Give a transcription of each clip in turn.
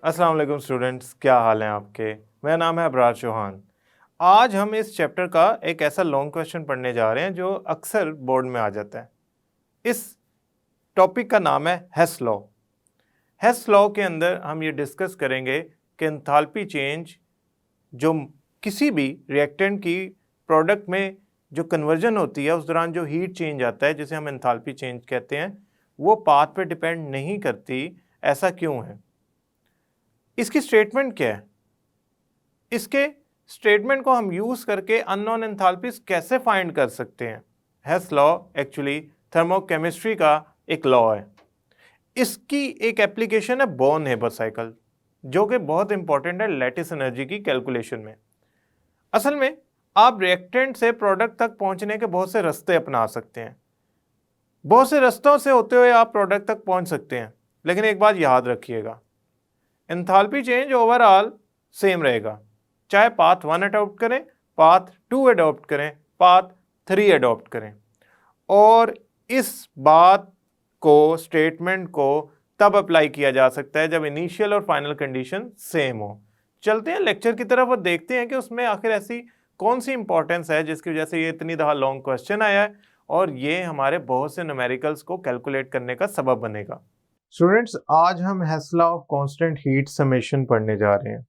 अस्सलाम वालेकुम स्टूडेंट्स, क्या हाल हैं आपके। मेरा नाम है अबरार चौहान। आज हम इस चैप्टर का एक ऐसा लॉन्ग क्वेश्चन पढ़ने जा रहे हैं जो अक्सर बोर्ड में आ जाता है। इस टॉपिक का नाम है हेस लॉ। हेस लॉ के अंदर हम ये डिस्कस करेंगे कि एंथैल्पी चेंज जो किसी भी रिएक्टेंट की प्रोडक्ट में जो कन्वर्जन होती है उस दौरान जो हीट चेंज आता है जिसे हम एंथैल्पी चेंज कहते हैं, वो पाथ पे डिपेंड नहीं करती। ऐसा क्यों है? इसकी स्टेटमेंट क्या है? इसके स्टेटमेंट को हम यूज करके अननोन एंथैल्पीज कैसे फाइंड कर सकते हैं? हेस लॉ एक्चुअली थर्मोकेमिस्ट्री का एक लॉ है। इसकी एक एप्लीकेशन है बॉर्न हेबर साइकिल, जो कि बहुत इंपॉर्टेंट है लैटिस एनर्जी की कैलकुलेशन में। असल में आप रिएक्टेंट से प्रोडक्ट तक पहुंचने के बहुत से रास्ते अपना सकते हैं। बहुत से रास्तों से होते हुए आप प्रोडक्ट तक पहुंच सकते हैं, लेकिन एक बात याद रखिएगा, एंथैल्पी चेंज ओवरऑल सेम रहेगा, चाहे पाथ 1 अडॉप्ट करें, पाथ 2 अडॉप्ट करें, पाथ 3 अडॉप्ट करें। और इस बात को, स्टेटमेंट को तब अप्लाई किया जा सकता है जब इनिशियल और फाइनल कंडीशन सेम हो। चलते हैं लेक्चर की तरफ और देखते हैं कि उसमें आखिर ऐसी कौन सी इंपॉर्टेंस है जिसकी वजह से ये इतनी दफा लॉन्ग क्वेश्चन आया है और ये हमारे बहुत से न्यूमेरिकल्स को कैलकुलेट करने का सबब बनेगा। स्टूडेंट्स, आज हम Hess law of constant heat summation पढ़ने जा रहे हैं।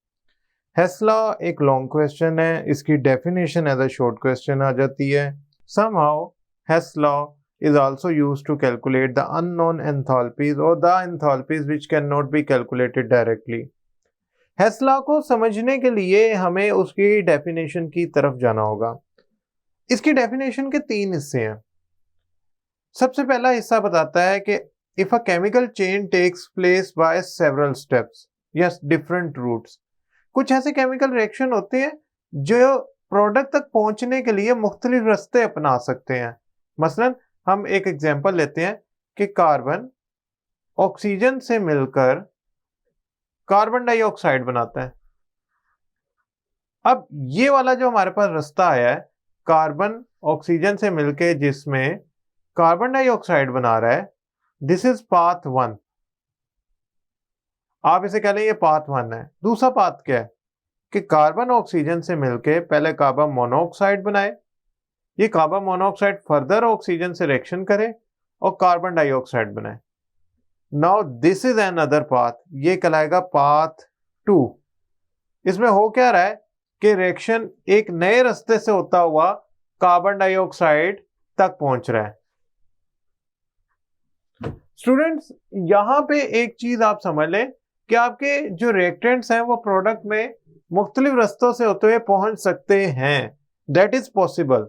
हेस लॉ एक लॉन्ग क्वेश्चन है, इसकी definition as a short question आ जाती है। Somehow Hess law is also used to calculate the unknown enthalpies or the enthalpies which cannot be calculated directly. Hess law को समझने के लिए हमें उसकी डेफिनेशन की तरफ जाना होगा। इसकी डेफिनेशन के 3 हिस्से हैं। सबसे पहला हिस्सा बताता है कि if a chemical change takes place by several steps, yes different routes, कुछ ऐसे केमिकल रिएक्शन होते हैं जो प्रोडक्ट तक पहुंचने के लिए मुख्तलिफ रास्ते अपना सकते हैं। मसलन हम एक एग्जांपल लेते हैं कि कार्बन ऑक्सीजन से मिलकर कार्बन डाइऑक्साइड बनाता है। अब ये वाला जो हमारे पास रास्ता आया है, कार्बन ऑक्सीजन से मिलके जिसमें कार्बन डाइऑक्साइड बना रहा है, दिस इज पाथ 1। आप इसे कह लें ये पाथ 1 है। दूसरा पाथ क्या है कि कार्बन ऑक्सीजन से मिलके पहले कार्बन मोनोऑक्साइड बनाए, ये कार्बन मोनोऑक्साइड फर्दर ऑक्सीजन से रिएक्शन करे और कार्बन डाइऑक्साइड बनाए। Now this is an other path, ये कहलाएगा पाथ 2। इसमें हो क्या रहा है कि रिएक्शन एक नए रास्ते से होता हुआ कार्बन डाइऑक्साइड तक पहुंच रहा है। स्टूडेंट्स, यहां पे एक चीज आप समझ लें कि आपके जो रिएक्टेंट्स हैं वो प्रोडक्ट में मुख्तलिफ रास्तों से होते हुए पहुंच सकते हैं। That is possible.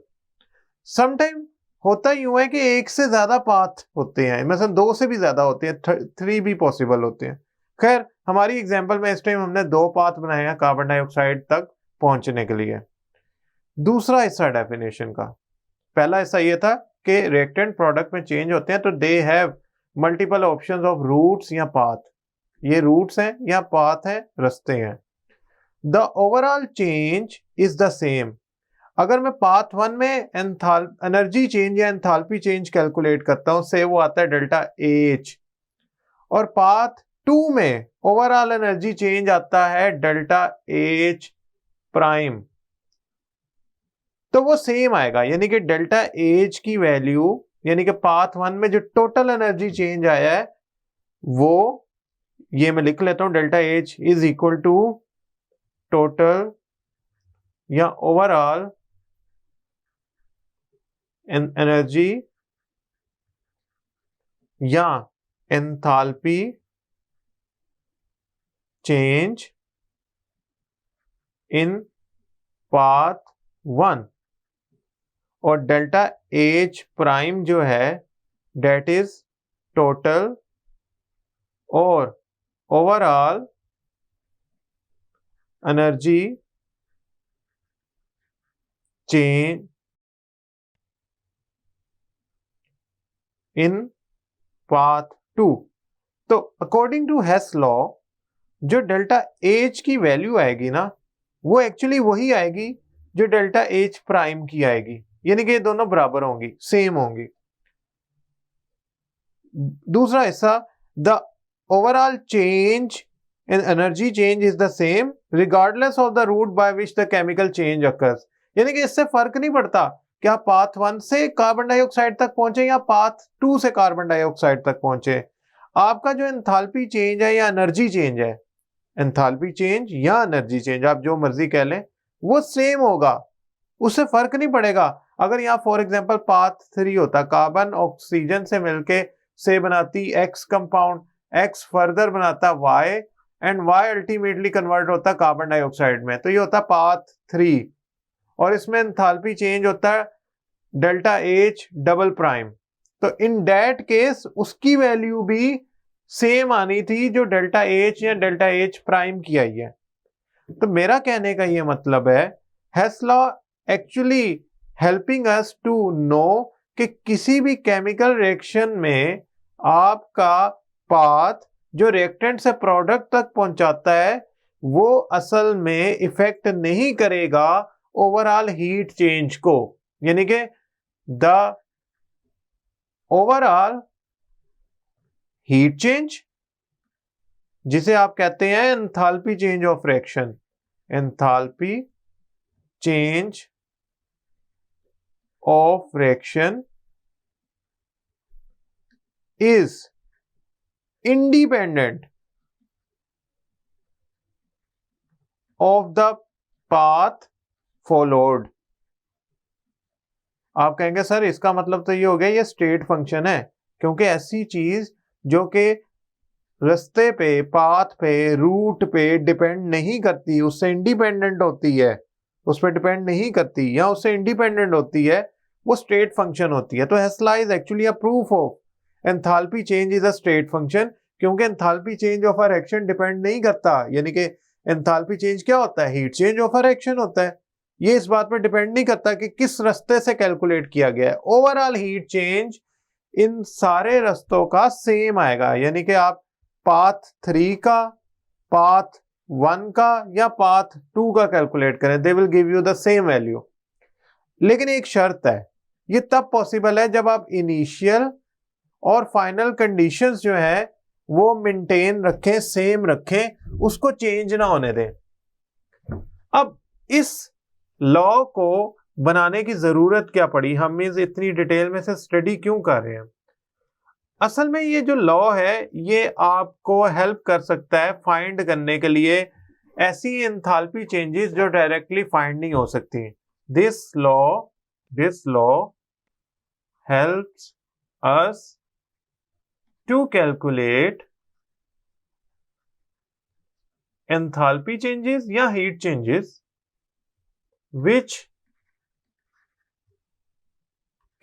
समटाइम होता यूं है कि एक से ज्यादा पाथ होते हैं, मतलब 2 से भी ज्यादा होते हैं, 3 भी पॉसिबल होते हैं। खैर, हमारी एग्जांपल में इस टाइम हमने 2 पाथ बनाए हैं कार्बन डाइऑक्साइड तक पहुंचने के लिए। दूसरा हिस्सा डेफिनेशन का, पहला हिस्सा ये था कि रिएक्टेंट प्रोडक्ट में चेंज होते हैं तो they have multiple options of routes या पाथ। ये रूट्स हैं या पाथ हैं, रास्ते हैं। The overall change is the same. अगर मैं पाथ 1 में एनर्जी चेंज या एंथैल्पी चेंज कैलकुलेट करता हूं, से वो आता है डेल्टा एच, और पाथ 2 में ओवरऑल एनर्जी चेंज आता है डेल्टा एच प्राइम, तो वो सेम आएगा। यानी कि डेल्टा एच की वैल्यू, यानी कि पाथ 1 में जो टोटल एनर्जी चेंज आया है वो, ये मैं लिख लेता हूं, delta H is equal to total या ओवरऑल एनर्जी या एंथैल्पी चेंज इन पाथ 1। और डेल्टा एच प्राइम जो है डेट इज टोटल और overall energy change in path 2। तो अकॉर्डिंग टू हेस लॉ जो डेल्टा एच की वैल्यू आएगी ना, वो एक्चुअली वही आएगी जो डेल्टा एच प्राइम की आएगी, यानी कि ये दोनों बराबर होंगी, सेम होंगी। दूसरा हिस्सा, the overall change in energy change is the same regardless of the route by which the chemical change occurs। यानी कि इससे फर्क नहीं पड़ता कि आप पाथ 1 से कार्बन डाइऑक्साइड तक पहुंचे या पाथ 2 से कार्बन डाइऑक्साइड तक पहुंचे, आपका जो एंथैल्पी चेंज है या एनर्जी चेंज है, एंथैल्पी चेंज या एनर्जी चेंज आप जो मर्जी कह लें, वो सेम होगा, उससे फर्क नहीं पड़ेगा। अगर यहाँ फॉर एग्जांपल पाथ 3 होता, कार्बन ऑक्सीजन से मिलके से बनाती एक्स कंपाउंड, एक्स फर्दर बनाता Y and Y ultimately convert होता कार्बन डाइऑक्साइड में, तो ये होता पाथ 3 और इसमें एंथैल्पी चेंज होता है डेल्टा एच डबल प्राइम। तो इन दैट केस उसकी वैल्यू भी सेम आनी थी जो डेल्टा एच या डेल्टा एच प्राइम की आई है। तो मेरा कहने का ये मतलब है Hess law actually helping us to know कि किसी भी केमिकल रिएक्शन में आपका पाथ जो रिएक्टेंट से प्रोडक्ट तक पहुंचाता है वो असल में इफेक्ट नहीं करेगा ओवरऑल हीट चेंज को, यानी कि द ओवरऑल हीट चेंज जिसे आप कहते हैं enthalpy change of reaction, enthalpy change of reaction is independent of the path followed। आप कहेंगे सर इसका मतलब तो ये हो गया ये स्टेट फंक्शन है, क्योंकि ऐसी चीज जो कि रास्ते पे, पाथ पे, रूट पे डिपेंड नहीं करती, उससे इंडिपेंडेंट होती है, उस पर डिपेंड नहीं करती या उससे इंडिपेंडेंट होती है, वो स्टेट फंक्शन होती है। तो Hess law is actually a proof of enthalpy change is a state function, क्योंकि enthalpy change of a reaction depend नहीं करता, यानी कि एंथैल्पी चेंज क्या होता है, heat change of a reaction होता है, ये इस बात पर डिपेंड नहीं करता कि किस रास्ते से कैलकुलेट किया गया है। ओवरऑल हीट चेंज इन सारे रास्तों का सेम आएगा, यानी कि आप पाथ 3 का, पाथ 1 का या पाथ 2 का कैलकुलेट करें, they will give you the same value. लेकिन एक शर्त है, ये तब पॉसिबल है जब आप इनिशियल और फाइनल कंडीशंस जो है वो मेंटेन रखें, सेम रखें, उसको चेंज ना होने दें। अब इस लॉ को बनाने की जरूरत क्या पड़ी, हम इस इतनी डिटेल में से स्टडी क्यों कर रहे हैं? असल में ये जो लॉ है ये आपको हेल्प कर सकता है फाइंड करने के लिए ऐसी एंथैल्पी चेंजेस जो डायरेक्टली फाइंड नहीं हो सकती। This law helps us to calculate enthalpy changes या heat changes which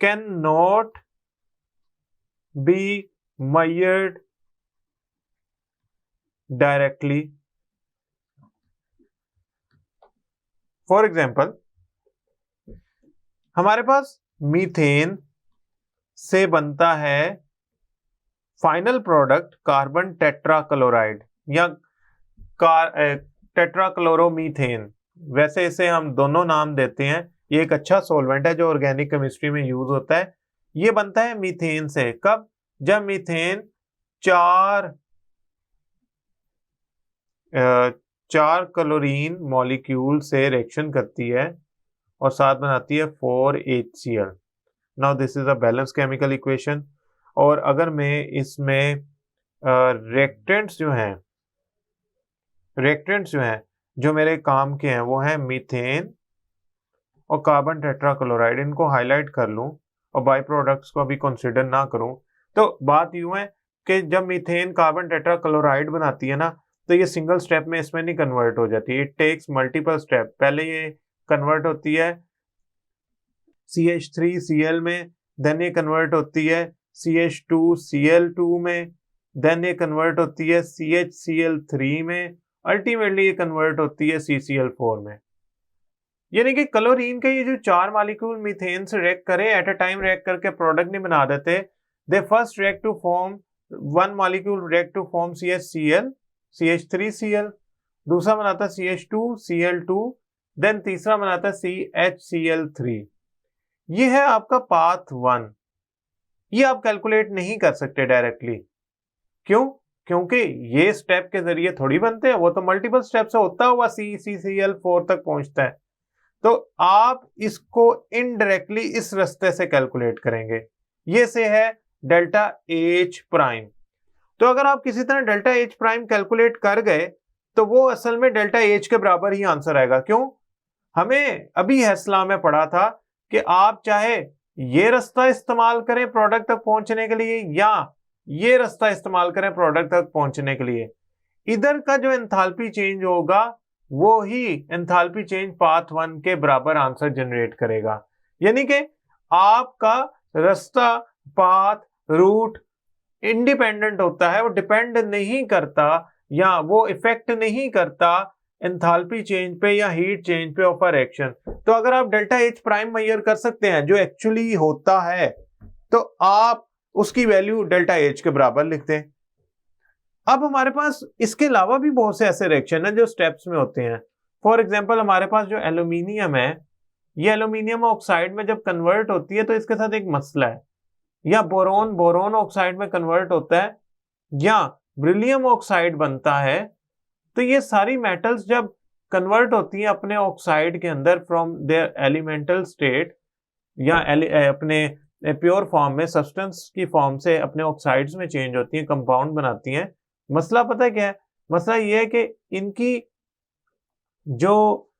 cannot be measured directly। For example, हमारे पास मीथेन से बनता है फाइनल प्रोडक्ट कार्बन टेट्राक्लोराइड या टेट्राक्लोरोमीथेन, वैसे इसे हम दोनों नाम देते हैं, ये एक अच्छा सॉल्वेंट है जो ऑर्गेनिक केमिस्ट्री में यूज होता है। ये बनता है मीथेन से, कब? जब मीथेन चार क्लोरीन मॉलिक्यूल से रिएक्शन करती है और साथ बनाती है 4HCl। Now this is a balance chemical equation. और अगर मैं इसमें रिएक्टेंट्स जो हैं जो मेरे काम के हैं वो हैं मीथेन और कार्बन टेट्राक्लोराइड, इनको हाईलाइट कर लूं और बाई प्रोडक्ट्स को अभी कंसिडर ना करूं, तो बात यूं है कि जब मीथेन कार्बन टेट्राक्लोराइड बनाती है ना, तो ये सिंगल स्टेप में इसमें नहीं कन्वर्ट हो जाती, इट टेक्स मल्टीपल स्टेप। पहले ये कन्वर्ट होती है CH3Cl में, देन ये कन्वर्ट होती है CH2Cl2 में, देन ये कन्वर्ट होती है CHCl3 में, अल्टीमेटली ये कन्वर्ट होती है CCl4 में। यानी कि क्लोरीन के ये जो 4 मॉलिक्यूल मीथेन से रिएक्ट करे, एट अ टाइम रिएक्ट करके प्रोडक्ट नहीं बना देते, they first react to form, one molecule react to form CHCl, CH3Cl, दूसरा बनाता CH2Cl2, देन तीसरा बनाता CHCl3। ये है आपका पाथ 1। ये आप कैलकुलेट नहीं कर सकते डायरेक्टली, क्यों? क्योंकि ये स्टेप के जरिए थोड़ी बनते हैं, वो तो मल्टीपल स्टेप से होता हुआ CCCl4 तक पहुंचता है। तो आप इसको इनडायरेक्टली इस रास्ते से कैलकुलेट करेंगे। ये से है डेल्टा H प्राइम। तो अगर आप किसी तरह डेल्टा H प्राइम कैलकुलेट कर गए तो वो असल में डेल्टा H के बराबर ही आंसर आएगा। क्यों? हमें अभी हेस्ला में पढ़ा था कि आप चाहे ये रास्ता इस्तेमाल करें प्रोडक्ट तक पहुंचने के लिए या ये रास्ता इस्तेमाल करें प्रोडक्ट तक पहुंचने के लिए, इधर का जो एंथैल्पी चेंज होगा वो ही एंथैल्पी चेंज पाथ 1 के बराबर आंसर जनरेट करेगा। यानी कि आपका रास्ता, पाथ, रूट इंडिपेंडेंट होता है, वो डिपेंड नहीं करता या वो इफेक्ट नहीं करता एंथैल्पी चेंज पे या हीट चेंज पे ऑफ अ रिएक्शन। तो अगर आप डेल्टा H प्राइम मेजर कर सकते हैं जो एक्चुअली होता है, तो आप उसकी वैल्यू डेल्टा H के बराबर लिखते हैं। अब हमारे पास इसके अलावा भी बहुत से ऐसे रिएक्शन हैं जो स्टेप्स में होते हैं। फॉर एग्जांपल हमारे पास जो एल्यूमिनियम है, ये एल्यूमिनियम ऑक्साइड में जब कन्वर्ट होती है तो इसके साथ एक मसला है। या बोरोन बोरोन ऑक्साइड में कन्वर्ट होता है या ब्रिलियम ऑक्साइड बनता है। तो ये सारी मेटल्स जब कन्वर्ट होती हैं अपने ऑक्साइड के अंदर फ्रॉम देयर एलिमेंटल स्टेट या अपने प्योर फॉर्म में सब्सटेंस की फॉर्म से अपने ऑक्साइड्स में चेंज होती हैं, कंपाउंड बनाती हैं। मसला पता है क्या है? मसला ये है कि इनकी जो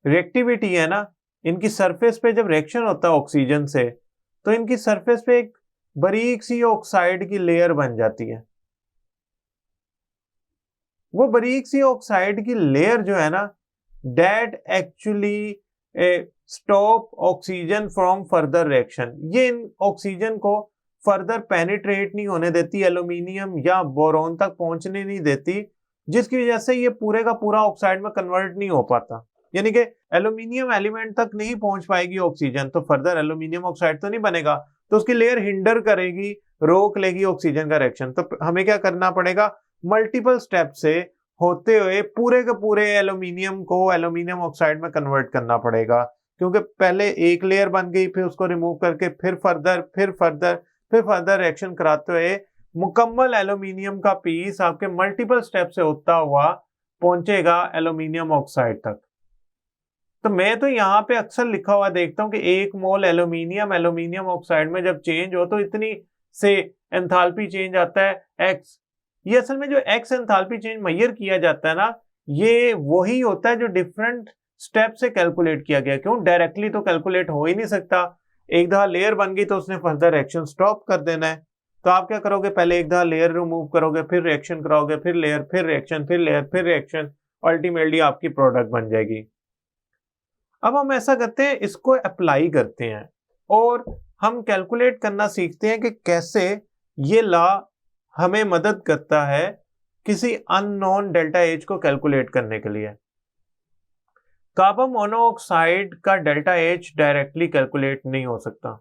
रिएक्टिविटी है ना, इनकी सरफेस पे जब रिएक्शन होता है ऑक्सीजन से, तो इनकी सरफेस पे एक बारीक सी ऑक्साइड की लेयर बन जाती है। वो बारीक सी ऑक्साइड की लेयर जो है ना, that actually stop oxygen from further reaction. ये इन ऑक्सीजन को फर्दर पेनिट्रेट नहीं होने देती, एल्यूमिनियम या बोरोन तक पहुंचने नहीं देती, जिसकी वजह से ये पूरे का पूरा ऑक्साइड में कन्वर्ट नहीं हो पाता। यानी कि एल्यूमिनियम एलिमेंट तक नहीं पहुंच पाएगी ऑक्सीजन, तो फर्दर एल्यूमिनियम ऑक्साइड तो नहीं बनेगा, तो उसकी लेयर हिंडर करेगी, रोक लेगी ऑक्सीजन का रिएक्शन। तो हमें क्या करना पड़ेगा? मल्टीपल स्टेप से होते हुए पूरे के पूरे एल्यूमिनियम को एल्यूमिनियम ऑक्साइड में कन्वर्ट करना पड़ेगा, क्योंकि पहले एक लेयर बन गई, फिर उसको रिमूव करके फिर फर्दर रिएक्शन कराते हुए मुकम्मल एल्यूमिनियम का पीस आपके मल्टीपल स्टेप से होता हुआ पहुंचेगा एल्यूमिनियम ऑक्साइड तक। तो मैं तो यहाँ पे अक्सर लिखा हुआ देखता हूँ कि 1 मोल एल्यूमिनियम ऑक्साइड में जब चेंज हो तो इतनी से एंथैल्पी चेंज आता है X। ये असल में जो X एंथैल्पी चेंज मेजर किया जाता है ना, ये वही होता है जो डिफरेंट स्टेप से कैलकुलेट किया गया। क्यों? डायरेक्टली तो कैलकुलेट हो ही नहीं सकता। एक दफा लेयर बन गई तो उसने फर्दर रिएक्शन स्टॉप कर देना है। तो आप क्या करोगे? पहले एक दफा लेयर रिमूव करोगे, फिर रिएक्शन कराओगे, फिर लेयर, फिर रिएक्शन, फिर लेयर, फिर रिएक्शन, अल्टीमेटली आपकी प्रोडक्ट बन जाएगी। अब हम ऐसा करते हैं, इसको अप्लाई करते हैं और हम कैलकुलेट करना सीखते हैं कि कैसे ये लॉ हमें मदद करता है किसी अननोन डेल्टा H को कैलकुलेट करने के लिए। कार्बन मोनोऑक्साइड का डेल्टा H डायरेक्टली कैलकुलेट नहीं हो सकता।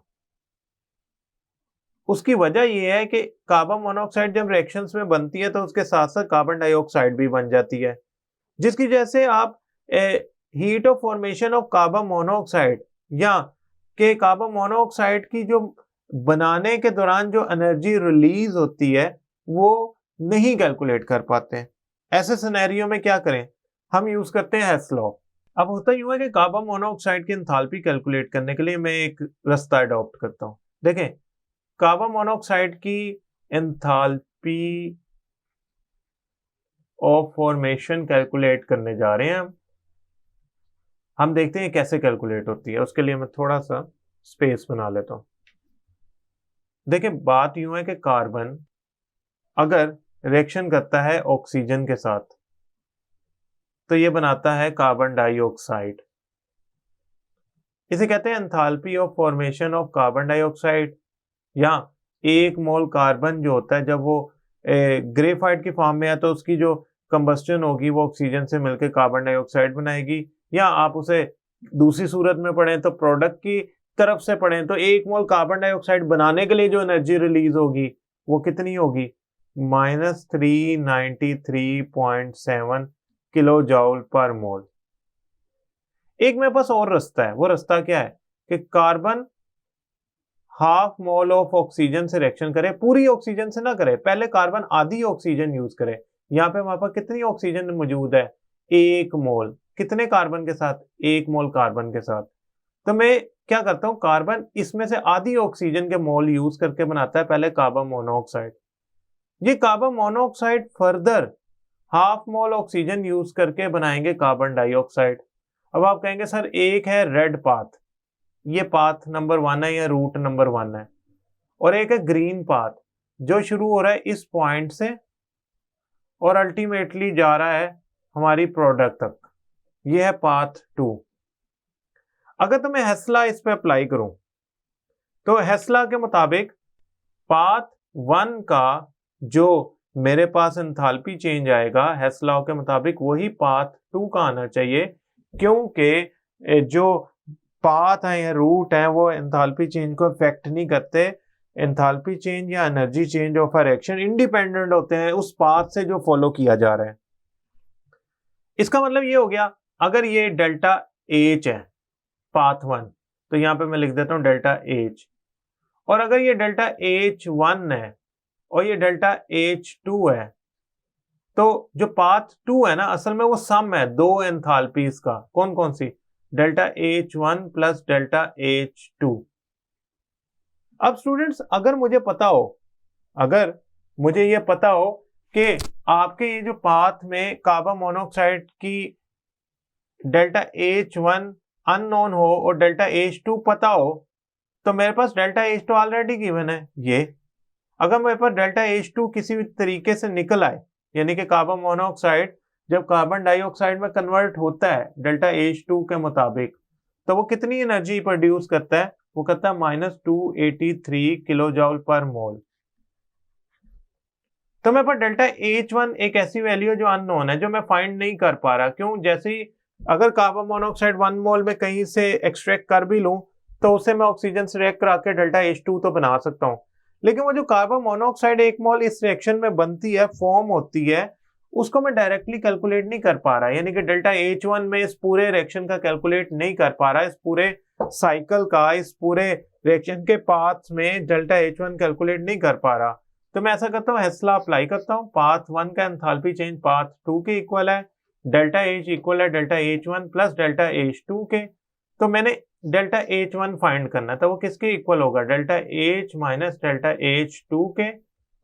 उसकी वजह यह है कि कार्बन मोनोऑक्साइड जब रिएक्शंस में बनती है तो उसके साथ साथ कार्बन डाइऑक्साइड भी बन जाती है, जिसकी वजह से आप heat of formation of carbon monoxide या के कार्बन मोनोऑक्साइड की जो बनाने के दौरान जो एनर्जी रिलीज होती है वो नहीं कैलकुलेट कर पाते। ऐसे सिनेरियो में क्या करें? हम यूज करते हैं हेस लॉ। अब होता यूं है कि कार्बन मोनोऑक्साइड की एंथैल्पी कैलकुलेट करने के लिए मैं एक रास्ता अडॉप्ट करता हूं। देखें, कार्बन मोनोऑक्साइड की एंथैल्पी ऑफ फॉर्मेशन कैलकुलेट करने जा रहे हैं हम देखते हैं कैसे कैलकुलेट होती है। उसके लिए मैं थोड़ा सा स्पेस बना लेता हूं। देखिए, बात यूं है कि कार्बन अगर रिएक्शन करता है ऑक्सीजन के साथ तो ये बनाता है कार्बन डाइऑक्साइड। इसे कहते हैं enthalpy of formation of carbon dioxide. या 1 मोल कार्बन जो होता है जब वो ग्रेफाइट की फॉर्म में है तो उसकी जो कंबस्टन होगी वो ऑक्सीजन से मिलकर कार्बन डाइऑक्साइड बनाएगी। या आप उसे दूसरी सूरत में पढ़ें तो प्रोडक्ट की तरफ से पढ़ें तो 1 मोल कार्बन डाइऑक्साइड बनाने के लिए जो एनर्जी रिलीज होगी वो कितनी होगी? -393.7 किलो जूल पर मोल। एक मेरे पास और रास्ता है। वो रास्ता क्या है कि carbon half mole of oxygen से रिएक्शन करे, पूरी ऑक्सीजन से ना करे, पहले कार्बन आधी ऑक्सीजन यूज करे। यहाँ पे हमारे पास कितनी ऑक्सीजन मौजूद है? 1 मोल। कितने कार्बन के साथ? 1 मोल कार्बन के साथ। तो मैं क्या करता हूँ, कार्बन इसमें से आधी ऑक्सीजन के मोल यूज करके बनाता है पहले कार्बन मोनोऑक्साइड। ये carbon monoxide further half mole oxygen use करके बनाएंगे कार्बन डाइऑक्साइड। अब आप कहेंगे सर एक है रेड पाथ, ये पाथ नंबर 1 है या रूट नंबर 1 है, और एक है ग्रीन पाथ जो शुरू हो रहा है इस पॉइंट से और अल्टीमेटली जा रहा है हमारी प्रोडक्ट तक, ये है पाथ 2। अगर तो मैं हेस्ला इस पे अप्लाई करूं तो हेस्ला के मुताबिक पाथ 1 का जो मेरे पास एंथैल्पी चेंज आएगा हेस्ला के मुताबिक वही पाथ 2 का आना चाहिए, क्योंकि जो पाथ है या रूट है वो एंथैल्पी चेंज को इफेक्ट नहीं करते। एंथैल्पी चेंज या energy change of a reaction independent होते हैं उस पाथ से जो फॉलो किया जा रहा है। इसका मतलब ये हो गया, अगर ये डेल्टा एच है पाथ 1 तो यहां पे मैं लिख देता हूं डेल्टा एच, और अगर ये डेल्टा एच 1 है और ये डेल्टा एच 2 है तो जो पाथ 2 है ना असल में वो सम है दो एंथैल्पीज का। कौन कौन सी? Delta H1 plus delta H2। अब स्टूडेंट्स अगर मुझे ये पता हो कि आपके ये जो पाथ में कार्बन मोनोऑक्साइड की डेल्टा H1 अननोन हो और डेल्टा H2 पता हो, तो मेरे पास डेल्टा H2 ऑलरेडी गिवन है ये। अगर मेरे पास डेल्टा H2 किसी भी तरीके से निकल आए, यानी कि कार्बन मोनोऑक्साइड जब कार्बन डाइऑक्साइड में कन्वर्ट होता है डेल्टा H2 के मुताबिक, तो वो कितनी एनर्जी प्रोड्यूस करता है? वो करता है -283 किलो जूल पर मोल। तो मेरे पास डेल्टा H1 एक ऐसी वैल्यू है जो अननोन है, जो मैं फाइंड नहीं कर पा रहा। क्यों? जैसे ही अगर कार्बन मोनोऑक्साइड 1 मोल में कहीं से एक्सट्रैक्ट कर भी लूं तो उसे मैं ऑक्सीजन से रिएक्ट करा के डेल्टा H2 तो बना सकता हूं, लेकिन वो जो कार्बन मोनोऑक्साइड 1 मोल इस रिएक्शन में बनती है, फॉर्म होती है, उसको मैं डायरेक्टली कैलकुलेट नहीं कर पा रहा। यानी कि डेल्टा H1 में इस पूरे रिएक्शन का कैलकुलेट नहीं कर पा रहा, इस पूरे साइकिल का, इस पूरे रिएक्शन के पाथ में डेल्टा H1 कैलकुलेट नहीं कर पा रहा। तो मैं ऐसा करता हूँ, हेस्ला अप्लाई करता हूँ। पाथ 1 का एंथैल्पी चेंज पाथ 2 के इक्वल है, डेल्टा H इक्वल है delta H1 plus delta H2 के। तो मैंने डेल्टा H1 फाइंड करना है, तो वो किसके इक्वल होगा? Delta H minus delta H2 के,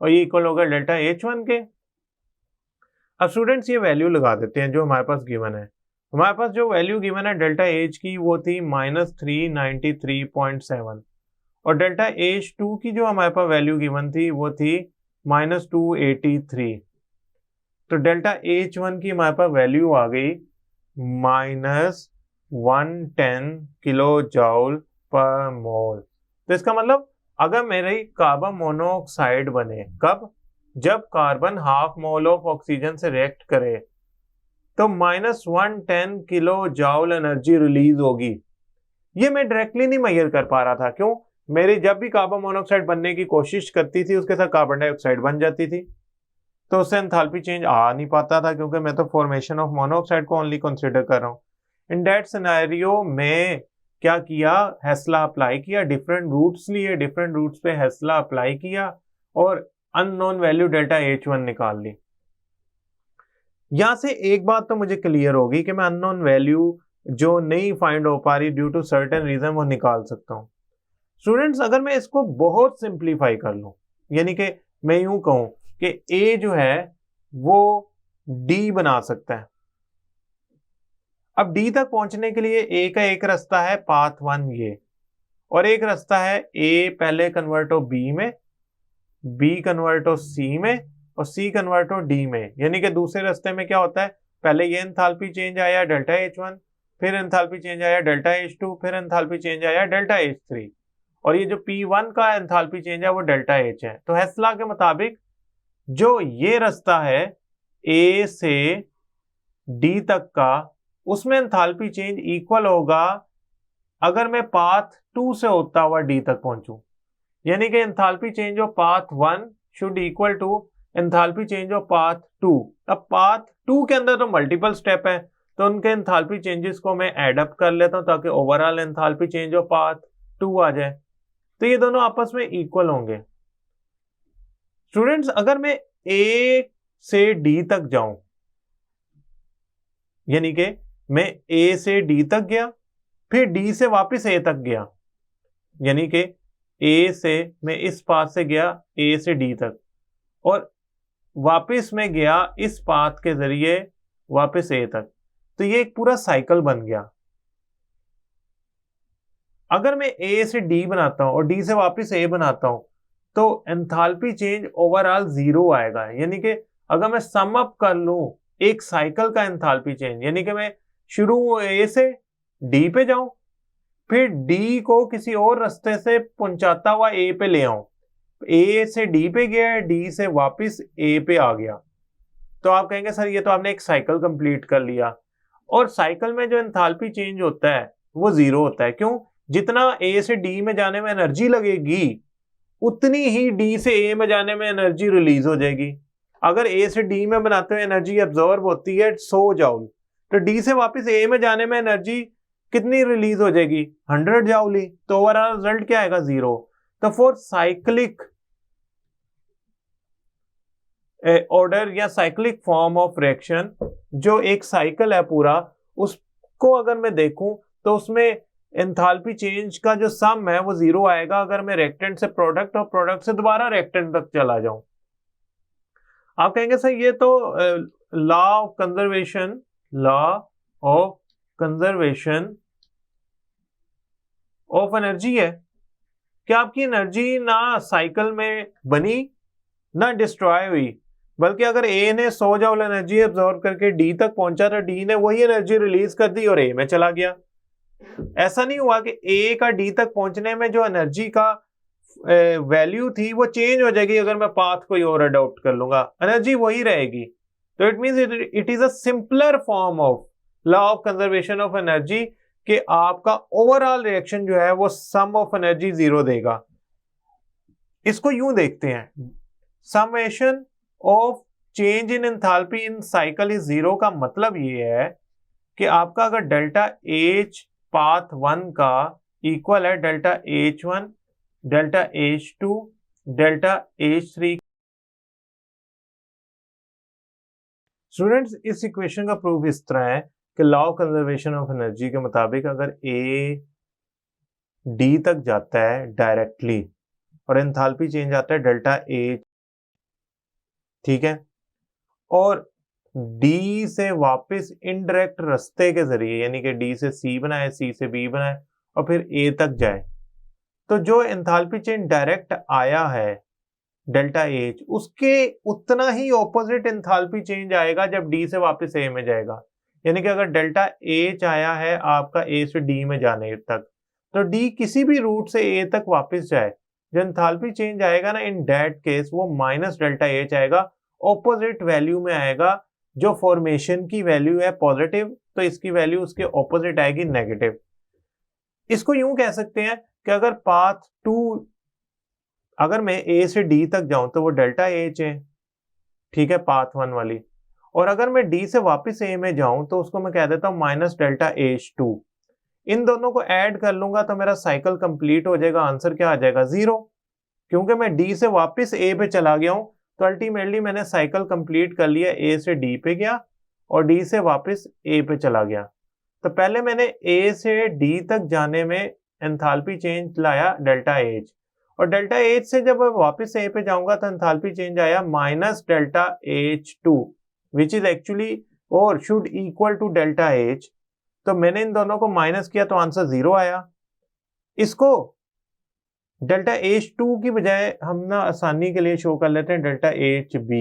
और ये इक्वल होगा डेल्टा H1 के। अब स्टूडेंट्स ये वैल्यू लगा देते हैं जो हमारे पास गिवन है। हमारे पास जो वैल्यू गिवन है डेल्टा H की वो थी -393.7, और डेल्टा H2 की जो हमारे पास वैल्यू गिवन थी वो थी -283। तो डेल्टा H1 की हमारे पास वैल्यू आ गई -110 किलो जूल पर मोल। तो इसका मतलब अगर मेरी कार्बन मोनोऑक्साइड बने, कब? जब carbon half mole of oxygen से रिएक्ट करे तो -110 किलो जूल एनर्जी रिलीज होगी। ये मैं डायरेक्टली नहीं मेजर कर पा रहा था। क्यों? मेरी जब भी कार्बन मोनोऑक्साइड बनने की कोशिश करती थी उसके साथ कार्बन डाइऑक्साइड बन जाती थी, तो उससे एंथैल्पी चेंज आ नहीं पाता था, क्योंकि मैं तो फॉर्मेशन ऑफ मोनोऑक्साइड को ओनली कंसीडर कर रहा हूँ। इन दैट सिनेरियो में क्या किया? हेस्ला अप्लाई किया, डिफरेंट रूट्स लिए, डिफरेंट रूट्स पे हेस्ला अप्लाई किया और अननोन वैल्यू डेल्टा H1 निकाल ली। यहां से एक बात तो मुझे क्लियर होगी कि मैं अननोन वैल्यू जो नहीं फाइंड हो पा रही ड्यू टू सर्टेन रीजन वो निकाल सकता हूं। स्टूडेंट्स अगर मैं इसको बहुत सिंप्लीफाई कर लूं, यानी कि मैं यूं कहूं कि A जो है वो D बना सकता है। अब D तक पहुंचने के लिए A का एक रास्ता है पाथ 1 ये, और एक रास्ता है A पहले कन्वर्ट हो B में, B कन्वर्ट हो C में, और C कन्वर्ट हो D में। यानी कि दूसरे रास्ते में क्या होता है? पहले ये एंथैल्पी चेंज आया डेल्टा H1, फिर एंथैल्पी चेंज आया डेल्टा H2, फिर एंथैल्पी चेंज आया डेल्टा H3, और ये जो P1 का एंथैल्पी चेंज है वो डेल्टा H है। तो हेस्ला के मुताबिक जो ये रास्ता है A से D तक का, उसमें एंथैल्पी चेंज इक्वल होगा अगर मैं पाथ 2 से होता हुआ D तक पहुंचूं। यानी कि enthalpy change of path 1 should equal to enthalpy change of path 2। अब पाथ 2 के अंदर तो मल्टीपल स्टेप है, तो उनके एंथैल्पी चेंजेस को मैं ऐड अप कर लेता हूं ताकि overall enthalpy change of path 2 आ जाए। तो ये दोनों आपस में इक्वल होंगे। स्टूडेंट्स, अगर मैं A से D तक जाऊं, यानी कि मैं A से D तक गया, फिर D से वापस A तक गया, यानी कि A से मैं इस पाथ से गया A से D तक, और वापस मैं गया इस पाथ के जरिए वापस A तक, तो ये एक पूरा साइकिल बन गया। अगर मैं A से D बनाता हूं और D से वापस A बनाता हूं, तो एंथैल्पी चेंज ओवरऑल 0 आएगा। यानी कि अगर मैं सम अप कर लूं एक साइकिल का एंथैल्पी चेंज, यानी कि मैं शुरू A से D पे जाऊं, फिर D को किसी और रास्ते से पहुंचाता हुआ A पे ले आऊं, A से D पे गया, D से वापस A पे आ गया, तो आप कहेंगे सर ये तो आपने एक साइकिल कंप्लीट कर लिया। और साइकिल में जो एंथैल्पी चेंज होता है वो 0 होता है। क्यों? जितना A से D में जाने में एनर्जी लगेगी, उतनी ही D से A में जाने में एनर्जी रिलीज हो जाएगी। अगर A से D में बनाते हुए एनर्जी एब्जॉर्ब होती है 100 जूल, तो D से वापस A में जाने में एनर्जी कितनी रिलीज हो जाएगी? 100 जूल ही। तो ओवरऑल रिजल्ट क्या आएगा? 0। तो फॉर साइक्लिक ऑर्डर या साइक्लिक फॉर्म ऑफ रिएक्शन, जो एक साइकिल है पूरा, उसको अगर मैं देखूं तो उसमें एंथैल्पी चेंज का जो सम है वो 0 आएगा अगर मैं रिएक्टेंट से प्रोडक्ट और प्रोडक्ट से दोबारा रिएक्टेंट तक चला जाऊं। आप कहेंगे सर ये तो law of conservation of energy है। क्या आपकी एनर्जी ना साइकिल में बनी ना डिस्ट्रॉय हुई, बल्कि अगर A ने 100 जूल एनर्जी एब्जॉर्ब करके D तक पहुंचा तो D ने वही एनर्जी रिलीज कर दी और A में चला गया। ऐसा नहीं हुआ कि A का D तक पहुंचने में जो एनर्जी का वैल्यू थी वो चेंज हो जाएगी अगर मैं पाथ कोई और अडॉप्ट कर लूंगा, एनर्जी वही रहेगी। तो it means it is a simpler form of law of conservation of energy कि आपका ओवरऑल रिएक्शन जो है वो सम ऑफ एनर्जी 0 देगा। इसको यूं देखते हैं, summation of change in enthalpy in cycle is 0 का मतलब ये है कि आपका अगर डेल्टा H पाथ 1 का इक्वल है delta H1, delta H2, delta H3। Students, इस इक्वेशन का प्रूफ इस तरह है कि law of conservation of energy के मुताबिक अगर A D तक जाता है डायरेक्टली और एंथैल्पी चेंज आता है डेल्टा H, ठीक है, और D से वापस इनडायरेक्ट रास्ते के जरिए, यानी कि D से C बनाए, C से B बनाए और फिर A तक जाए, तो जो एंथैल्पी चेंज डायरेक्ट आया है डेल्टा H, उसके उतना ही ऑपोजिट एंथैल्पी चेंज आएगा जब D से वापस A में जाएगा। यानी कि अगर डेल्टा H आया है आपका A से D में जाने तक, तो D किसी भी रूट से A तक वापस जाए, जो एंथैल्पी चेंज आएगा ना इन दैट केस वो माइनस डेल्टा H आएगा, ऑपोजिट वैल्यू में आएगा। जो फॉर्मेशन की वैल्यू है पॉजिटिव, तो इसकी वैल्यू उसके ऑपोजिट आएगी नेगेटिव। इसको यूं कह सकते हैं कि अगर पाथ 2, अगर मैं A से D तक जाऊं तो वो डेल्टा H है, ठीक है, पाथ 1 वाली, और अगर मैं D से वापस A में जाऊं तो उसको मैं कह देता हूं माइनस डेल्टा H2। इन दोनों को ऐड कर लूंगा तो मेरा साइकिल कंप्लीट हो जाएगा। आंसर क्या आ जाएगा? 0, क्योंकि मैं D से वापस A पे चला गया हूं, तो अल्टीमेटली मैंने साइकिल कंप्लीट कर लिया। A से D पे गया और D से वापस A पे चला गया। तो पहले मैंने A से D तक जाने में एंथैल्पी चेंज लाया डेल्टा H, और डेल्टा H से जब मैं वापस A पे जाऊंगा तो एंथैल्पी चेंज आया minus delta H2, which is actually और should equal to delta H। तो मैंने इन दोनों को माइनस किया तो आंसर 0 आया। इसको डेल्टा H2 की बजाय हम ना आसानी के लिए शो कर लेते हैं डेल्टा HB।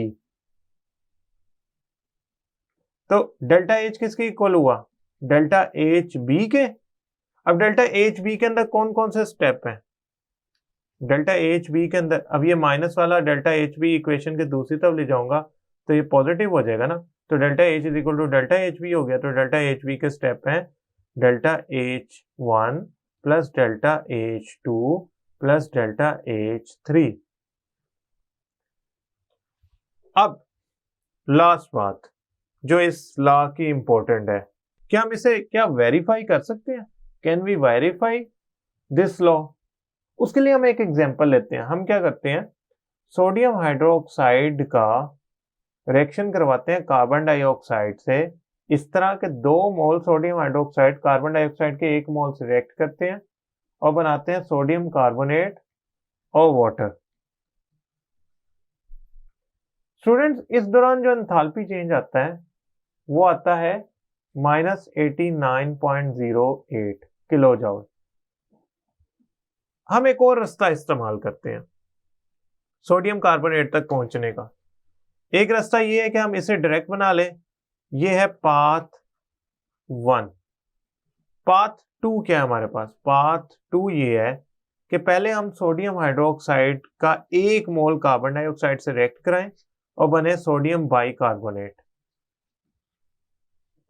तो डेल्टा H किसके इक्वल हुआ? डेल्टा HB के। अब डेल्टा HB के अंदर कौन कौन से स्टेप हैं? डेल्टा HB के अंदर अब ये माइनस वाला डेल्टा HB इक्वेशन के दूसरी तरफ ले जाऊंगा तो ये पॉजिटिव हो जाएगा ना, तो delta H is equal to delta HB हो गया। तो डेल्टा HB के स्टेप हैं delta H1 plus delta H2 plus delta H3। अब लास्ट बात जो इस लॉ की इंपॉर्टेंट है, क्या हम इसे क्या वेरीफाई कर सकते हैं? Can we verify this law? उसके लिए हम एक एग्जांपल लेते हैं। हम क्या करते हैं, सोडियम हाइड्रोक्साइड का रिएक्शन करवाते हैं कार्बन डाइऑक्साइड से। इस तरह के 2 मोल सोडियम हाइड्रोक्साइड कार्बन डाइऑक्साइड के 1 मोल से रिएक्ट करते हैं और बनाते हैं सोडियम कार्बोनेट और वाटर। स्टूडेंट्स, इस दौरान जो एंथैल्पी चेंज आता है वो आता है -89.08 किलो जूल। हम एक और रास्ता इस्तेमाल करते हैं सोडियम कार्बोनेट तक पहुंचने का। एक रास्ता ये है कि हम इसे डायरेक्ट बना लें। ये है पाथ 1। पाथ 2 क्या है हमारे पास? पाथ 2 ये है कि पहले हम सोडियम हाइड्रोक्साइड का 1 मोल कार्बन डाइऑक्साइड से रिएक्ट कराएं और बने सोडियम बाइकार्बोनेट।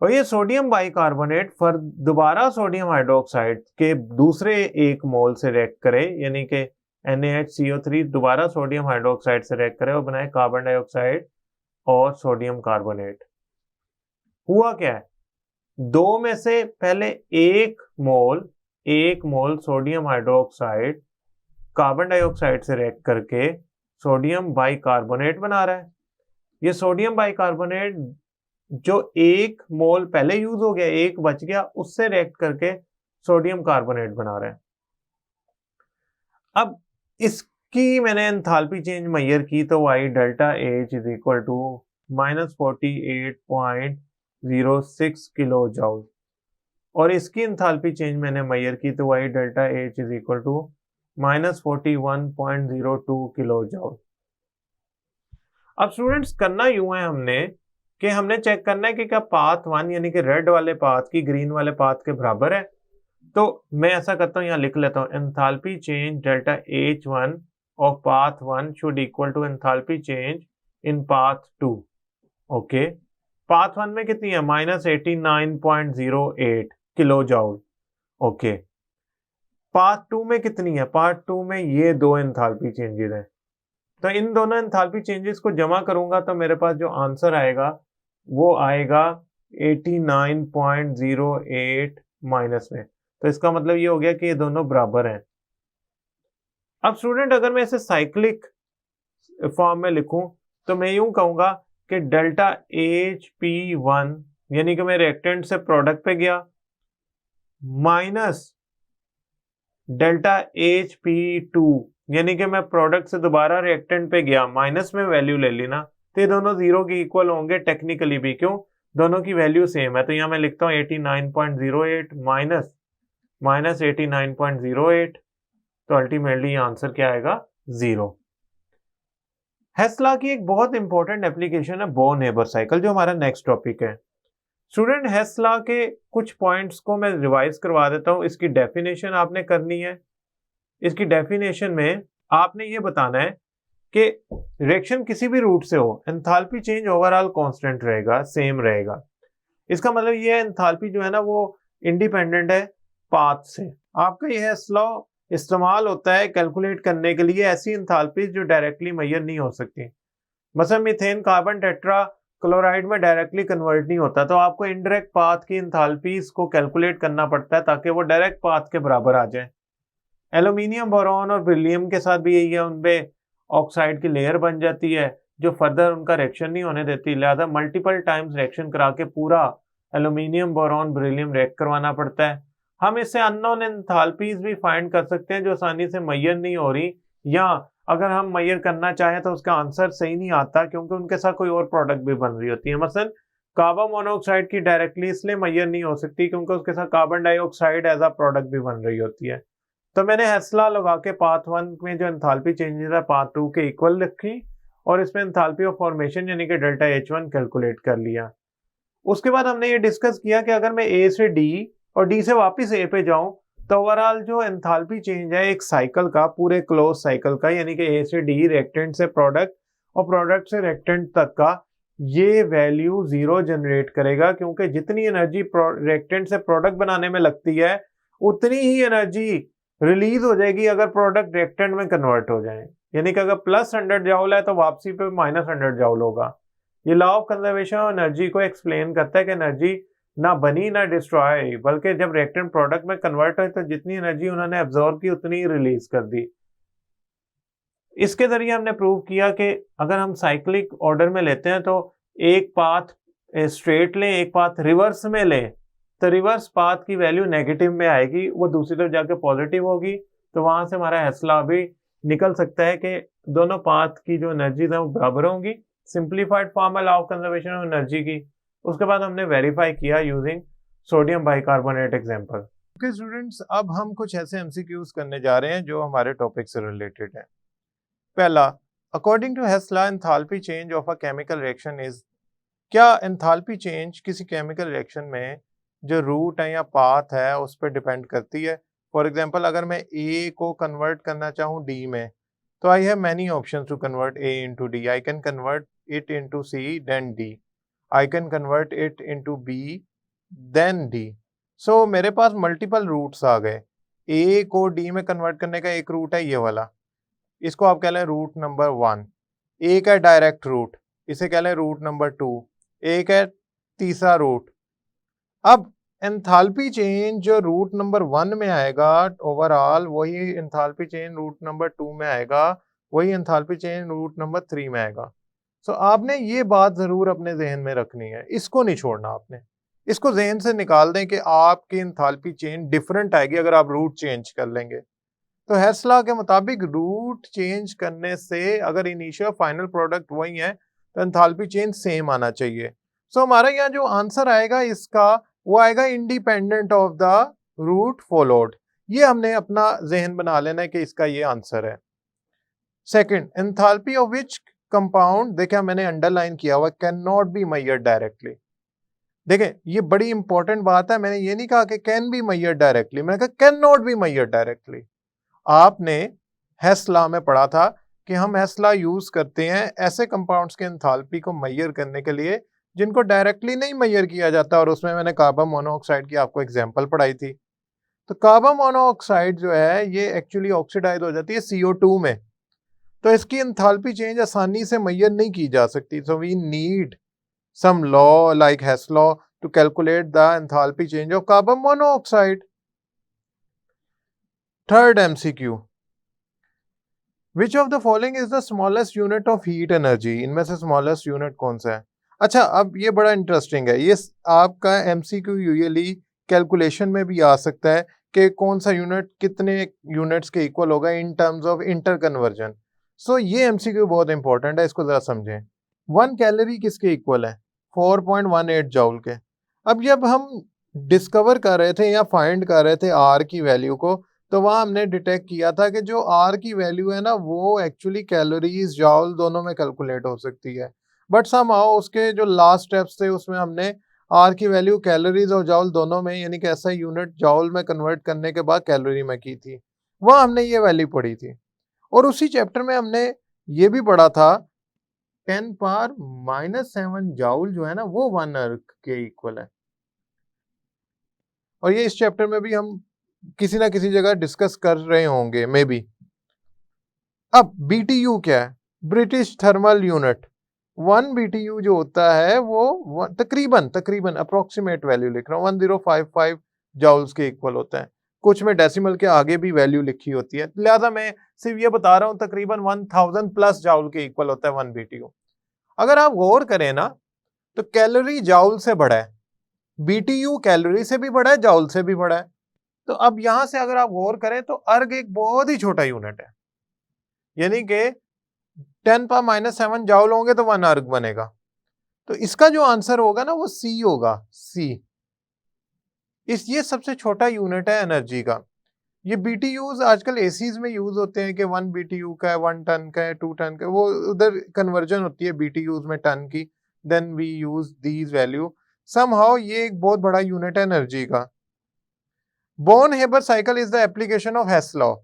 और ये सोडियम बाइकार्बोनेट फिर दोबारा सोडियम हाइड्रोक्साइड के दूसरे 1 मोल से रिएक्ट करे, यानी कि NaHCO3 दोबारा सोडियम हाइड्रोक्साइड से रिएक्ट करे और बनाए कार्बन डाइऑक्साइड और सोडियम कार्बोनेट। हुआ क्या है, 2 में से पहले 1 मोल सोडियम हाइड्रोक्साइड कार्बन डाइऑक्साइड से रिएक्ट करके सोडियम बाइकार्बोनेट बना रहा है। ये सोडियम बाइकार्बोनेट जो 1 मोल पहले यूज हो गया, 1 बच गया, उससे रिएक्ट करके सोडियम कार्बोनेट बना रहा है। अब इसकी मैंने एंथैल्पी चेंज मेजर की तो y delta H is equal to -48.06 kilo joule, और इसकी एंथैल्पी चेंज मैंने मेजर की तो y delta H is equal to -41.02 kilo joule. अब स्टूडेंट्स, करना यूं है हमने कि हमने चेक करना है कि क्या पाथ 1 यानी कि रेड वाले पाथ की ग्रीन वाले पाथ के बराबर है। तो मैं ऐसा करता हूं, यहां लिख लेता हूं, enthalpy change delta H1 of path 1 should equal to enthalpy change in path 2। Okay, path 1 में कितनी है? -89.08 किलो जूल। ओके, पाथ 2 में कितनी है? पाथ 2 में ये 2 एंथैल्पी चेंजेस हैं। तो इन दोनों एंथैल्पी चेंजेस को जमा करूंगा तो मेरे पास जो आंसर आएगा वो आएगा 89.08 माइनस में। तो इसका मतलब ये हो गया कि ये दोनों बराबर हैं। अब स्टूडेंट, अगर मैं इसे साइक्लिक फॉर्म में लिखूं तो मैं यूं कहूंगा कि डेल्टा HP1 यानी कि मैं रिएक्टेंट से प्रोडक्ट पे गया, माइनस डेल्टा HP2 यानी कि मैं प्रोडक्ट से दोबारा रिएक्टेंट पे गया, माइनस में वैल्यू ले ली ना, तो ये दोनों 0 के इक्वल होंगे टेक्निकली भी। क्यों? दोनों की वैल्यू सेम है। तो यहां मैं लिखता हूं 89.08 माइनस 89.08, तो अल्टीमेटली आंसर क्या आएगा? 0। हेस लॉ की एक बहुत इंपॉर्टेंट एप्लीकेशन है बोर नेबर साइकिल, जो हमारा नेक्स्ट टॉपिक है। स्टूडेंट, हेस लॉ के कुछ पॉइंट्स को मैं रिवाइज करवा देता हूं। इसकी डेफिनेशन आपने करनी है। इसकी डेफिनेशन में आपने ये बताना है कि रिएक्शन किसी भी रूट से हो, एंथैल्पी चेंज ओवरऑल कांस्टेंट रहेगा, सेम रहेगा। इसका मतलब ये है एंथैल्पी जो है ना वो इंडिपेंडेंट है पाथ से। आपका ये हेस लॉ इस्तेमाल होता है कैलकुलेट करने के लिए ऐसी एंथैल्पी जो डायरेक्टली मेजर नहीं हो सकती। मतलब मीथेन कार्बन टेट्रा क्लोराइड में डायरेक्टली कन्वर्ट नहीं होता, तो आपको इनडायरेक्ट पाथ की एंथैल्पीज को कैलकुलेट करना पड़ता है ताकि वो डायरेक्ट पाथ के बराबर आ जाए। एल्यूमिनियम, बोरॉन और बेरिलियम के साथ भी यही है, उनपे ऑक्साइड की लेयर बन जाती है जो फर्दर उनका रिएक्शन नहीं होने देती। लिहाजा मल्टीपल टाइम्स रिएक्शन करा के पूरा एल्यूमिनियम, बोरॉन, बेरिलियम रिएक्ट करवाना पड़ता है। हम इससे अननोन एंथैल्पीज भी फाइंड कर सकते हैं जो आसानी से मेजर नहीं हो रही, या अगर हम मेजर करना चाहें तो उसका आंसर सही नहीं आता क्योंकि उनके साथ कोई और प्रोडक्ट भी बन रही होती है। मसलन कार्बन मोनोऑक्साइड की डायरेक्टली इसलिए मेजर नहीं हो सकती क्योंकि उसके साथ carbon dioxide as a product भी बन रही होती है। तो मैंने हेस लॉ लगा के पाथ 1 में जो एंथैल्पी चेंजेस है पाथ 2 के इक्वल रखी और इसमें एंथैल्पी ऑफ फॉर्मेशन यानी कि डेल्टा H1 कैलकुलेट कर लिया। उसके बाद हमने ये डिस्कस किया कि अगर मैं A से D और D से वापस A पे जाऊं तो ओवरऑल जो एंथैल्पी चेंज है एक साइकिल का, पूरे क्लोज साइकिल का, यानी कि A से D रिएक्टेंट से प्रोडक्ट और प्रोडक्ट से रिएक्टेंट तक का, ये वैल्यू 0 जनरेट करेगा क्योंकि जितनी एनर्जी रिएक्टेंट से प्रोडक्ट बनाने में लगती है उतनी ही एनर्जी रिलीज हो जाएगी अगर प्रोडक्ट रिएक्टेंट में कन्वर्ट हो जाए। यानी कि अगर प्लस 100 जूल है तो वापसी पे -100 जूल होगा। ये law of conservation of energy को एक्सप्लेन करता है कि एनर्जी ना बनी ना डिस्ट्रॉय, बल्कि जब रिएक्टेंट प्रोडक्ट में कन्वर्ट हुए तो जितनी एनर्जी उन्होंने एब्जॉर्ब की उतनी ही रिलीज कर दी। इसके जरिए हमने प्रूव किया कि अगर हम साइक्लिक ऑर्डर में लेते हैं तो एक पाथ स्ट्रेट लें, एक पाथ रिवर्स में लें, तो रिवर्स पाथ की वैल्यू नेगेटिव में आएगी, वो दूसरी तरफ जाके पॉजिटिव होगी। तो वहां से हमारा हैसला भी निकल सकता है कि दोनों पाथ की जो एनर्जीज है वो बराबर होंगी। सिंप्लीफाइड फॉर्म है law of conservation of energy की। उसके बाद हमने वेरीफाई किया using sodium bicarbonate example. Okay students, अब हम कुछ ऐसे एमसीक्यूज करने जा रहे हैं जो हमारे टॉपिक से रिलेटेड है। पहला, according to Hess law enthalpy change of a chemical reaction is, क्या एंथैल्पी चेंज किसी केमिकल रिएक्शन में जो रूट है या पाथ है उस पर डिपेंड करती है? फॉर एग्जांपल, अगर मैं ए को कन्वर्ट करना चाहूँ डी में, तो I have many options to convert A into D. I can convert it into C then D, I can convert it into B then D. So मेरे पास मल्टीपल रूट्स आ गए। ए को डी में convert करने का एक रूट है ये वाला, इसको आप कह लें रूट नंबर 1। एक है डायरेक्ट रूट, इसे कह लें रूट नंबर 2। एक है तीसरा रूट। अब एंथैल्पी चेंज जो रूट नंबर 1 में आएगा ओवरऑल, वही एंथैल्पी चेंज रूट नंबर 2 में आएगा, वही एंथैल्पी चेंज रूट नंबर 3 में आएगा। सो आपने ये बात जरूर अपने जहन में रखनी है, इसको नहीं छोड़ना आपने। इसको जहन से निकाल दें कि आपकी एंथैल्पी चेंज डिफरेंट आएगी अगर आप रूट चेंज कर लेंगे। तो हेसला के मुताबिक रूट चेंज करने से अगर इनिशियल फाइनल प्रोडक्ट वही है तो एंथैल्पी चेंज सेम आना चाहिए। सो हमारा यहाँ जो आंसर आएगा इसका, वो आएगा independent of the route followed. ये हमने अपना जहन बना लेना है कि इसका ये आंसर है। Second, enthalpy of which compound, देखिए मैंने अंडरलाइन किया हुआ, can not be measured directly. देखें ये बड़ी इंपॉर्टेंट बात है, मैंने ये नहीं कहा कि कैन बी मेजर्ड डायरेक्टली, मैंने कहा can not be measured directly. आपने हेसला में पढ़ा था कि हम हेसला यूज करते हैं ऐसे कंपाउंड्स के एंथैल्पी को मेजर करने के लिए जिनको डायरेक्टली नहीं मेजर किया जाता, और उसमें मैंने कार्बन मोनोऑक्साइड की आपको एग्जांपल पढ़ाई थी। तो कार्बन मोनोऑक्साइड जो है ये एक्चुअली ऑक्सीडाइज हो जाती है CO2 में, तो इसकी एंथैल्पी चेंज आसानी से मेजर नहीं की जा सकती। So we need some law like Hess law to calculate the enthalpy change of carbon monoxide. Third MCQ, which of the following is the smallest unit of heat energy, इनमें से smallest unit कौन सा है? अच्छा, अब ये बड़ा interesting है, ये आपका MCQ यूजुअली कैलकुलेशन में भी आ सकता है कि कौन सा यूनिट कितने यूनिट्स के इक्वल होगा in terms of interconversion. So ये MCQ बहुत इंपॉर्टेंट है, इसको जरा समझें। 1 कैलोरी किसके इक्वल है? 4.18 जॉल के। अब जब हम डिस्कवर कर रहे थे या फाइंड कर रहे थे R की वैल्यू को, तो वहां हमने डिटेक्ट किया था कि जो R की वैल्यू है ना वो एक्चुअली कैलोरीज जॉल दोनों में कैलकुलेट हो सकती है, बट समहाउ उसके जो लास्ट स्टेप्स थे उसमें हमने R की वैल्यू कैलोरीज और जॉल दोनों में, यानी कि ऐसा यूनिट जॉल में कन्वर्ट करने के बाद कैलोरी में की थी, वह हमने ये वैल्यू पढ़ी थी। और उसी चैप्टर में हमने ये भी पढ़ा था 10⁻⁻7 जॉल जो है ना वो 1 अर्क के इक्वल है, और ये इस चैप्टर में भी हम किसी ना किसी जगह डिस्कस कर रहे होंगे मे बी। अब BTU क्या है? British thermal unit. 1 BTU जो होता है वो तकरीबन अप्रोक्सीमेट वैल्यू लिख रहा हूँ 1055 जॉल्स के इक्वल होता है। कुछ में डेसिमल के आगे भी वैल्यू लिखी होती है, लिहाजा मैं सिर्फ ये बता रहा हूँ तकरीबन 1000 प्लस जॉल के इक्वल होता है 1 BTU। अगर आप गौर करें ना तो कैलोरी जॉल से बड़ा है, BTU कैलोरी से भी बड़ा है, जॉल से भी बड़ा है। तो अब यहां से अगर आप गौर करें तो अर्ग एक बहुत ही छोटा यूनिट है, यानी कि 10⁻⁻7 जॉल होंगे तो 1 अर्ग बनेगा। तो इसका जो आंसर होगा ना वो C होगा, C। ये सबसे छोटा यूनिट है एनर्जी का। ये BTUs आजकल एसीज में यूज होते हैं कि 1 BTU का है, 1 टन का है, 2 टन का है, वो उधर कन्वर्जन होती है BTUs में टन की, then we use these value. Somehow ये एक बहुत बड़ा यूनिट है एनर्जी का। Born Haber cycle is the application of Hess law,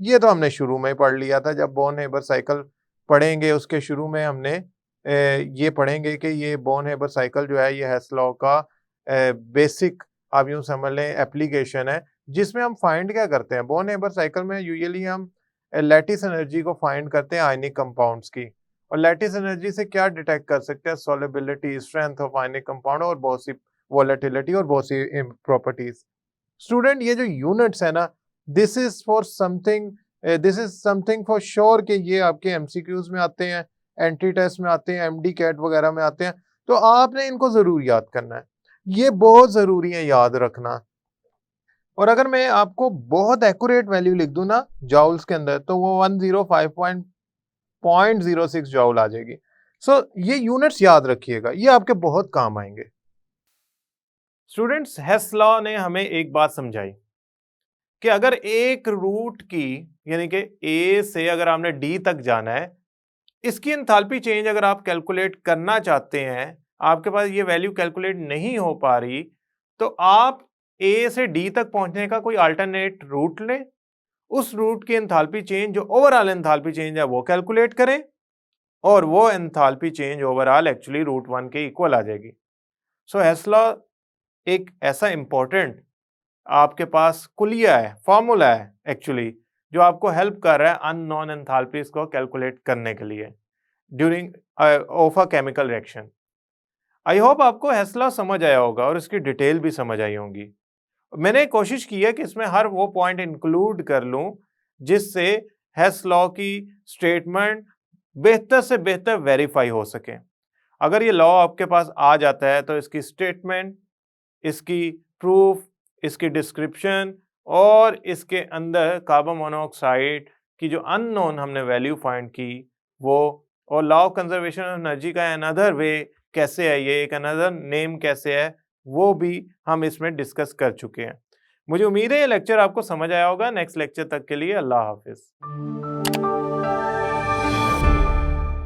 ये तो हमने शुरू में पढ़ लिया था। जब बोर्न-हेबर साइकिल पढ़ेंगे उसके शुरू में हमने ये पढ़ेंगे कि ये बोर्न-हेबर साइकिल जो है ये हेस लॉ का बेसिक आप यूं समझ लें एप्लीकेशन है, जिसमें हम फाइंड क्या करते हैं। बोर्न-हेबर साइकिल में यूजुअली हम लैटिस एनर्जी को फाइंड करते हैं आयनिक कंपाउंड्स की, और लैटिस एनर्जी से क्या डिटेक्ट कर सकते हैं? Solubility, strength of ionic compound और बहुत सी वॉलेटिलिटी और बहुत सी प्रॉपर्टीज। स्टूडेंट ये जो यूनिट्स है ना, this is something for sure कि ये आपके एमसीक्यूज में आते हैं, एंट्री टेस्ट में आते हैं, एमडी कैट वगैरह में आते हैं, तो आपने इनको जरूर याद करना है। ये बहुत जरूरी है याद रखना। और अगर मैं आपको बहुत एक्यूरेट वैल्यू लिख दूं ना जाउल्स के अंदर, तो वो 105.06 जाउल आ जाएगी। सो ये यूनिट्स याद रखिएगा, ये आपके बहुत काम आएंगे। स्टूडेंट्स, हेस लॉ ने हमें एक बात समझाई कि अगर एक रूट की, यानी कि ए से अगर आपने डी तक जाना है, इसकी एंथैल्पी चेंज अगर आप कैलकुलेट करना चाहते हैं, आपके पास ये वैल्यू कैलकुलेट नहीं हो पा रही, तो आप ए से डी तक पहुंचने का कोई अल्टरनेट रूट लें, उस रूट की एंथैल्पी चेंज जो ओवरऑल एंथैल्पी चेंज है वो कैलकुलेट करें, और वो enthalpy change overall actually route 1 के इक्वल आ जाएगी। सो हेस लॉ एक ऐसा इंपॉर्टेंट आपके पास कुलिया है, फॉर्मूला है एक्चुअली, जो आपको हेल्प कर रहा है अननोन एंथैल्पीज को कैलकुलेट करने के लिए during of a chemical reaction. I hope आपको हेस लॉ समझ आया होगा और इसकी डिटेल भी समझ आई होंगी। मैंने कोशिश की है कि इसमें हर वो पॉइंट इंक्लूड कर लूं जिससे हेस लॉ की स्टेटमेंट बेहतर से बेहतर वेरीफाई हो सके। अगर ये लॉ आपके पास आ जाता है तो इसकी स्टेटमेंट, इसकी प्रूफ, इसकी डिस्क्रिप्शन और इसके अंदर कार्बन मोनोऑक्साइड की जो अननोन हमने वैल्यू फाइंड की वो, और law of conservation of energy का अनदर वे कैसे है, ये एक अनदर नेम कैसे है, वो भी हम इसमें डिस्कस कर चुके हैं। मुझे उम्मीद है ये लेक्चर आपको समझ आया होगा। नेक्स्ट लेक्चर तक के लिए अल्लाह हाफिज।